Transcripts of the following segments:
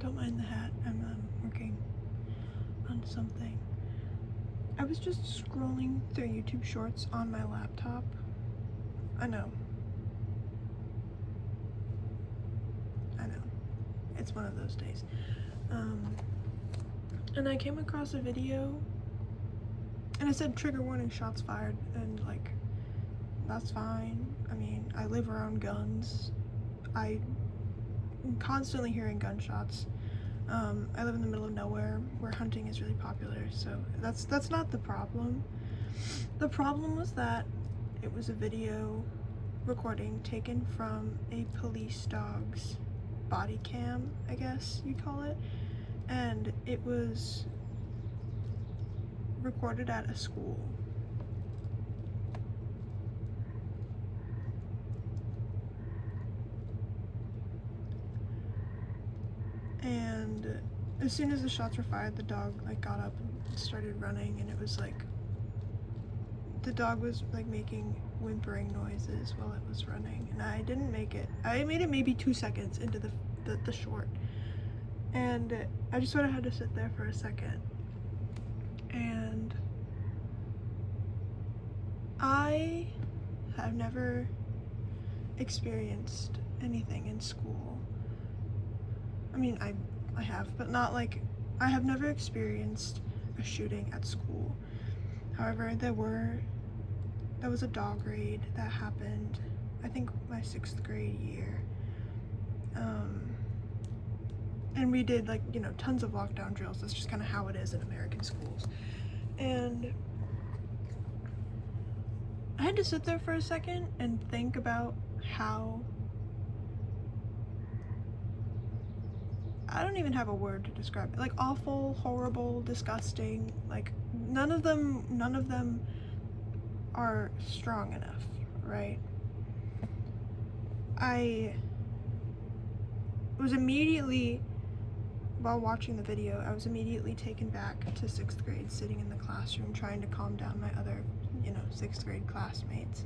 Don't mind the hat. I'm working on something. I was just scrolling through YouTube Shorts on my laptop. I know. It's one of those days. And I came across a video and it said trigger warning, shots fired, and like, that's fine. I mean, I live around guns. I'm constantly hearing gunshots. I live in the middle of nowhere where hunting is really popular, so that's not the problem. The problem was that it was a video recording taken from a police dog's body cam, I guess you'd call it, and it was recorded at a school. And as soon as the shots were fired, the dog like got up and started running, and it was like the dog was like making whimpering noises while it was running, and I didn't make it. I made it maybe 2 seconds into the short, and I just sort of had to sit there for a second. And I have never experienced anything in school. I mean, I have, but not like, I have never experienced a shooting at school. However, there was a dog raid that happened, I think my 6th grade year. And we did like, you know, tons of lockdown drills. That's just kind of how it is in American schools. And I had to sit there for a second and think about how, I don't even have a word to describe it. Like awful, horrible, disgusting. Like none of them are strong enough, right? I was immediately, while watching the video, I was immediately taken back to 6th grade, sitting in the classroom trying to calm down my other, you know, 6th grade classmates.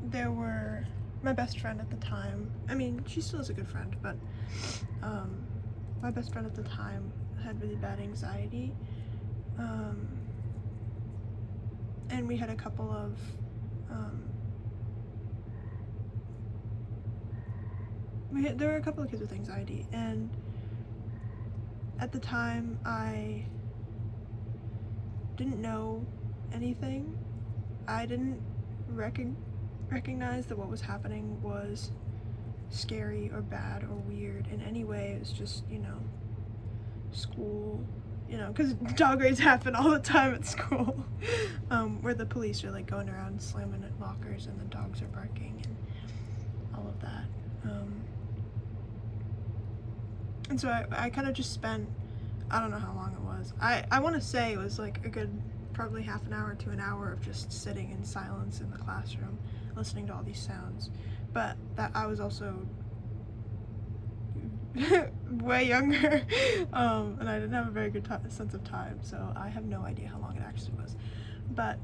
There were my best friend at the time. I mean, she still is a good friend, but my best friend at the time had really bad anxiety. And we had a couple of there were a couple of kids with anxiety, and at the time I didn't know anything. I didn't recognize that what was happening was scary or bad or weird in any way. It was just, you know, school, you know, because dog raids happen all the time at school, where the police are like going around slamming at lockers and the dogs are barking and all of that. And so I kind of just spent, I don't know how long it was. I want to say it was like a good probably half an hour to an hour of just sitting in silence in the classroom, listening to all these sounds. But that I was also way younger, and I didn't have a very good sense of time, so I have no idea how long it actually was. But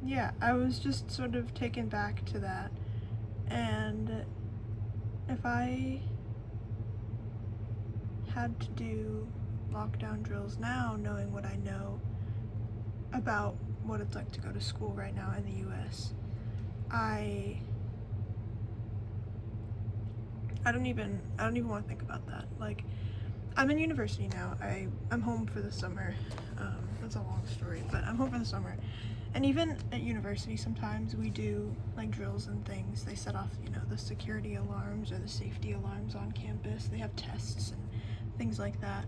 yeah, I was just sort of taken back to that. And if I had to do lockdown drills now, knowing what I know about what it's like to go to school right now in the US, I don't even want to think about that. Like, I'm in university now. I'm home for the summer. That's a long story, but I'm home for the summer. And even at university, sometimes we do like drills and things. They set off, you know, the security alarms or the safety alarms on campus. They have tests and things like that.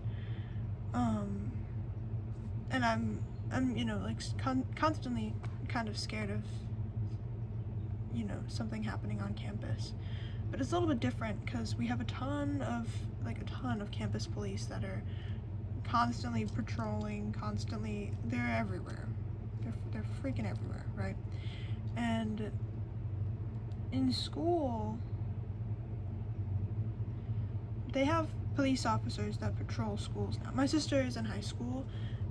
And I'm you know, like constantly kind of scared of, you know, something happening on campus. But it's a little bit different because we have a ton of campus police that are constantly patrolling, they're everywhere. They're freaking everywhere, right? And in school, they have police officers that patrol schools now. My sister is in high school,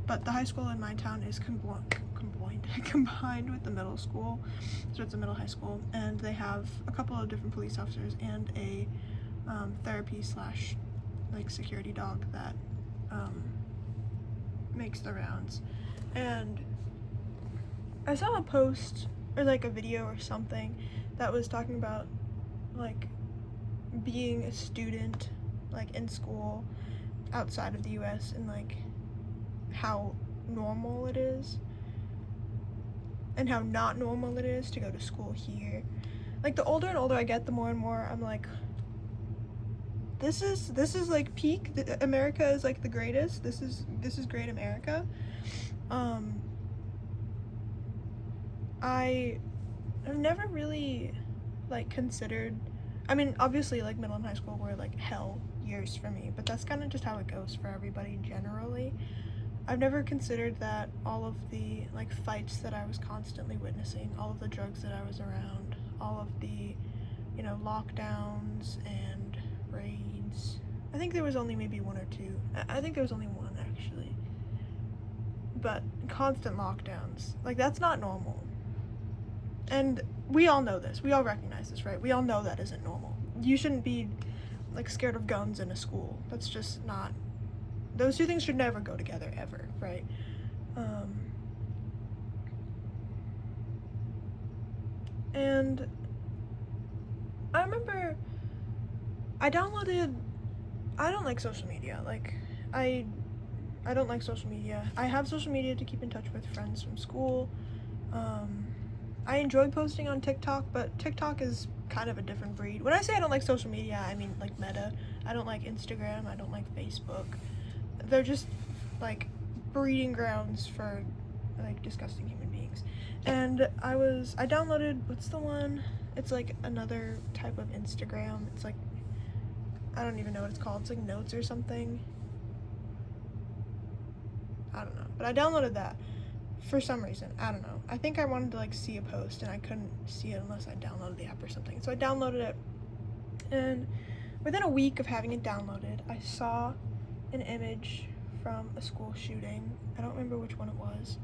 but the high school in my town is point combined with the middle school. So it's a middle high school, and they have a couple of different police officers and a therapy slash like security dog that makes the rounds. And I saw a post or like a video or something that was talking about like being a student like in school outside of the US and like how normal it is and how not normal it is to go to school here. Like the older and older I get, the more and more I'm like, this is like peak. America is like the greatest. This is great America. I've never really like considered, I mean obviously like middle and high school were like hell years for me, but that's kind of just how it goes for everybody generally. I've never considered that all of the like fights that I was constantly witnessing, all of the drugs that I was around, all of the, you know, lockdowns and raids. I think there was only maybe one or two. I think there was only one actually. But constant lockdowns, like that's not normal. And we all know this. We all recognize this, right? We all know that isn't normal. You shouldn't be like scared of guns in a school. That's just not, those two things should never go together ever, right? And I remember I don't like social media. Like I don't like social media. I have social media to keep in touch with friends from school. I enjoy posting on TikTok, but TikTok is kind of a different breed. When I say I don't like social media, I mean like Meta. I don't like Instagram. I don't like Facebook. They're just like breeding grounds for like disgusting human beings. And I downloaded, what's the one? It's like another type of Instagram. It's like, I don't even know what it's called. It's like Notes or something. I don't know. But I downloaded that for some reason. I don't know. I think I wanted to like see a post and I couldn't see it unless I downloaded the app or something. So I downloaded it. And within a week of having it downloaded, I saw an image from a school shooting. I don't remember which one it was.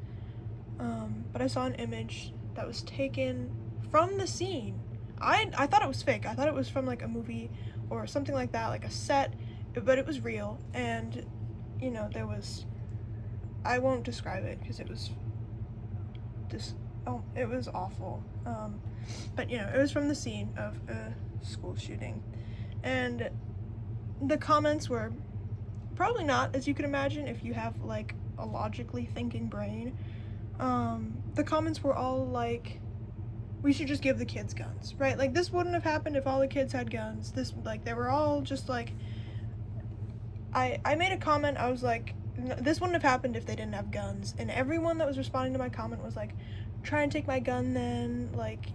But I saw an image that was taken from the scene. I thought it was fake. I thought it was from like a movie or something like that, like a set, but it was real. And, you know, there was, I won't describe it because it was it was awful. But, you know, it was from the scene of a school shooting. And the comments were probably not as you could imagine if you have like a logically thinking brain. The comments were all like, we should just give the kids guns, right? Like this wouldn't have happened if all the kids had guns. This, like, they were all just like, I made a comment, I was like, this wouldn't have happened if they didn't have guns. And everyone that was responding to my comment was like, try and take my gun then, like,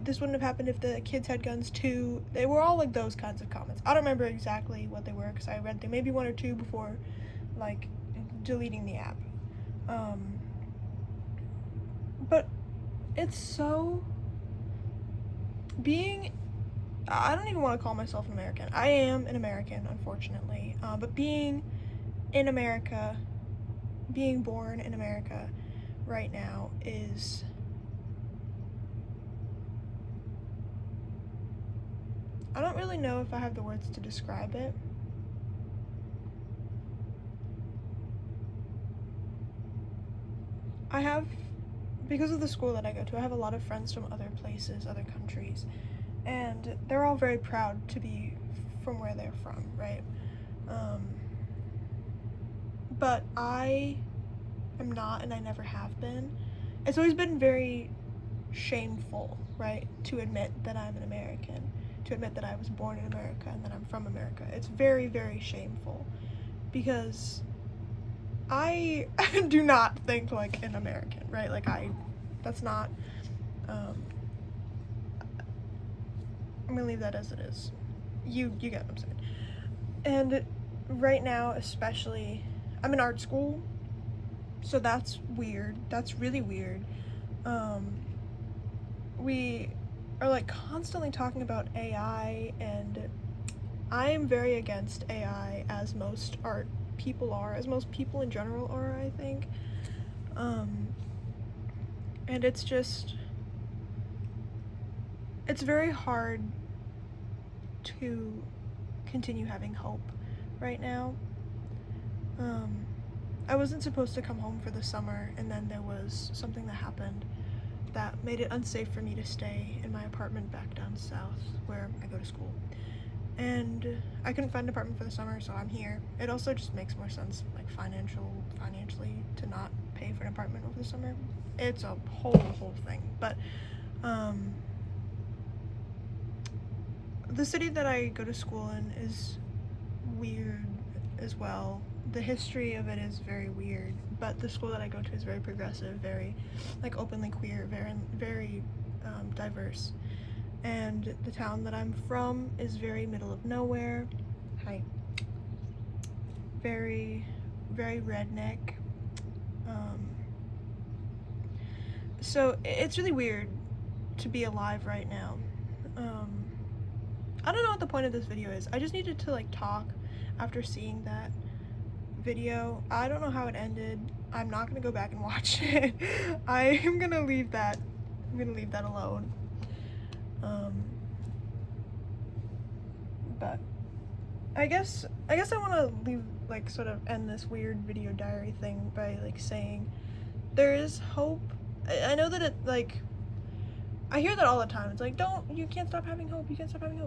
this wouldn't have happened if the kids had guns too. They were all like those kinds of comments. I don't remember exactly what they were because I read them maybe one or two before like deleting the app. But it's so, I don't even want to call myself an American. I am an American, unfortunately. But being in America, being born in America right now is, I don't really know if I have the words to describe it. I have, because of the school that I go to, I have a lot of friends from other places, other countries, and they're all very proud to be from where they're from, right? But I am not, and I never have been. It's always been very shameful, right, to admit that I'm an American, to admit that I was born in America and that I'm from America. It's very, very shameful because I do not think like an American, right? Like that's not, I'm gonna leave that as it is. You get what I'm saying. And right now, especially, I'm in art school, so that's weird. That's really weird. We are like constantly talking about AI, and I am very against AI, as most art people are, as most people in general are, I think. And it's very hard to continue having hope right now. I wasn't supposed to come home for the summer, and then there was something that happened that made it unsafe for me to stay in my apartment back down south where I go to school. And I couldn't find an apartment for the summer, so I'm here. It also just makes more sense, like financially, to not pay for an apartment over the summer. It's a whole thing. But the city that I go to school in is weird as well. The history of it is very weird, but the school that I go to is very progressive, very like openly queer, very diverse. And the town that I'm from is very middle of nowhere. Hi. Very redneck. So it's really weird to be alive right now. I don't know what the point of this video is. I just needed to like talk after seeing that video. I don't know how it ended. I'm not gonna go back and watch it. I'm gonna leave that alone. But I guess I want to leave, like, sort of end this weird video diary thing by like saying there is hope. I know that it, like, I hear that all the time. It's like, you can't stop having hope,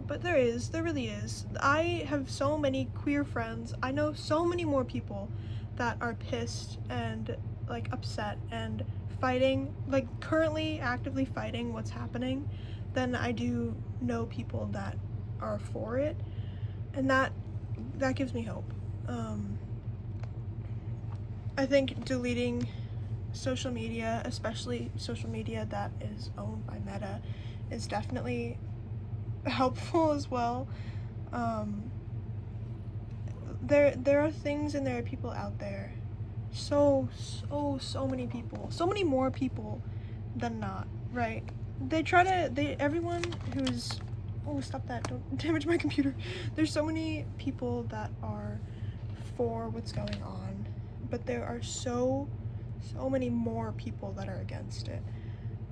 but there really is. I have so many queer friends. I know so many more people that are pissed and like upset and fighting, like currently actively fighting what's happening, than I do know people that are for it, and that gives me hope. I think deleting social media, especially social media that is owned by Meta, is definitely helpful as well. There are things and there are people out there, so many people, so many more people than not, right? Everyone who's, oh, stop that, don't damage my computer. There's so many people that are for what's going on, but there are so many more people that are against it.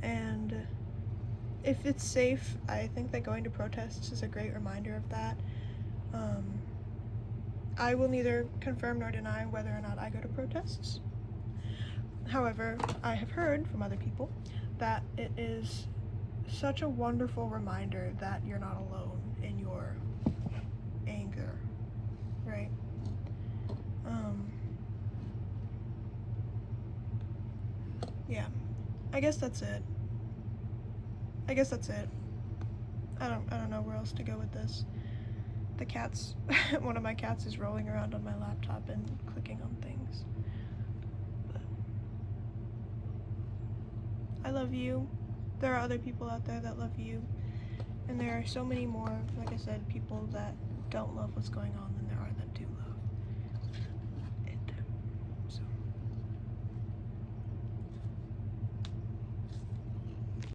And if it's safe, I think that going to protests is a great reminder of that. I will neither confirm nor deny whether or not I go to protests. However, I have heard from other people that it is such a wonderful reminder that you're not alone in your anger, right? Yeah, I guess that's it. I don't know where else to go with this. The cats, one of my cats is rolling around on my laptop and clicking on things. But I love you. There are other people out there that love you. And there are so many more, like I said, people that don't love what's going on than